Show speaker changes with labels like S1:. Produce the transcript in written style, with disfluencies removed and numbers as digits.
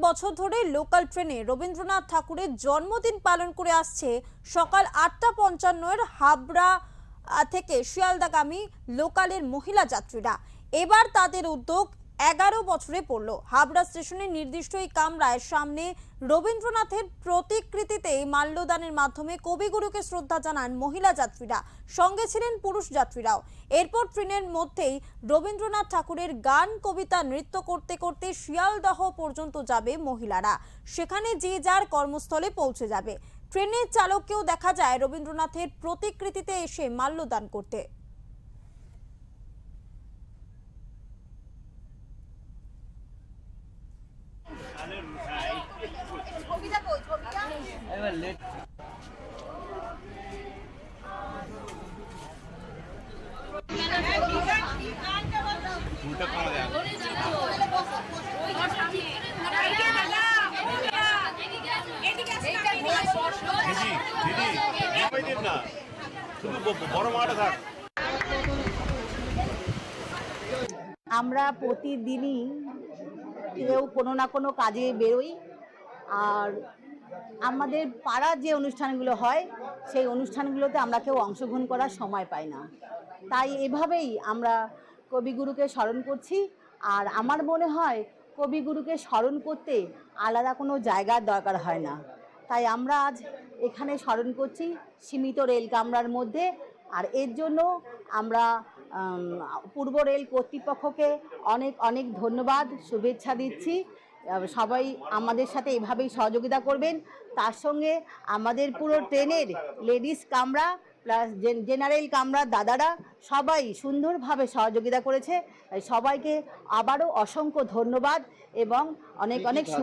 S1: বছর ধরে লোকাল ট্রেনে রবীন্দ্রনাথ ঠাকুরের জন্মদিন পালন করে আসছে সকাল 8:55 হাবড়া থেকে শিয়ালদাগামী লোকালের মহিলা যাত্রীরা। এবার তাদের উদ্যোগ 11 বছরে পড়ল। হাবড়া স্টেশনের নির্দিষ্ট এই কামরায় সামনে রবীন্দ্রনাথের প্রতিকৃতিতে মাল্যদানের মাধ্যমে কবিগুরুকে শ্রদ্ধা জানান মহিলা যাত্রীরা, সঙ্গে ছিলেন পুরুষ যাত্রীরাও। এরপর ট্রেনের মধ্যেই রবীন্দ্রনাথ ঠাকুরের গান কবিতা নৃত্য করতে করতে শিয়ালদহ পর্যন্ত যাবে মহিলারা, সেখানে যে যার কর্মস্থলে পৌঁছে যাবে। ট্রেনের চালককেও দেখা যায় রবীন্দ্রনাথের প্রতিকৃতিতে এসে মাল্যদান করতে।
S2: আমরা প্রতিদিনই কেউ কোনো না কোনো কাজে বেরোই, আর আমাদের পাড়ার যে অনুষ্ঠানগুলো হয় সেই অনুষ্ঠানগুলোতে আমরা কেউ অংশগ্রহণ করার সময় পাই না। তাই এভাবেই আমরা কবিগুরুকে স্মরণ করছি। আর আমার মনে হয় কবিগুরুকে স্মরণ করতে আলাদা কোনো জায়গার দরকার হয় না। তাই আমরা আজ এখানে স্মরণ করছি সীমিত রেল কামরার মধ্যে। আর এর জন্য আমরা পূর্ব রেল কর্তৃপক্ষকে অনেক অনেক ধন্যবাদ, শুভেচ্ছা দিচ্ছি। সবাই আমাদের সাথে এভাবেই সহযোগিতা করবেন। তার সঙ্গে আমাদের পুরো ট্রেনের লেডিস কামরা প্লাস জেনারেল কামরা দাদারা সবাই সুন্দরভাবে সহযোগিতা করেছে। তাই সবাইকে আবারও অসংখ্য ধন্যবাদ এবং অনেক অনেক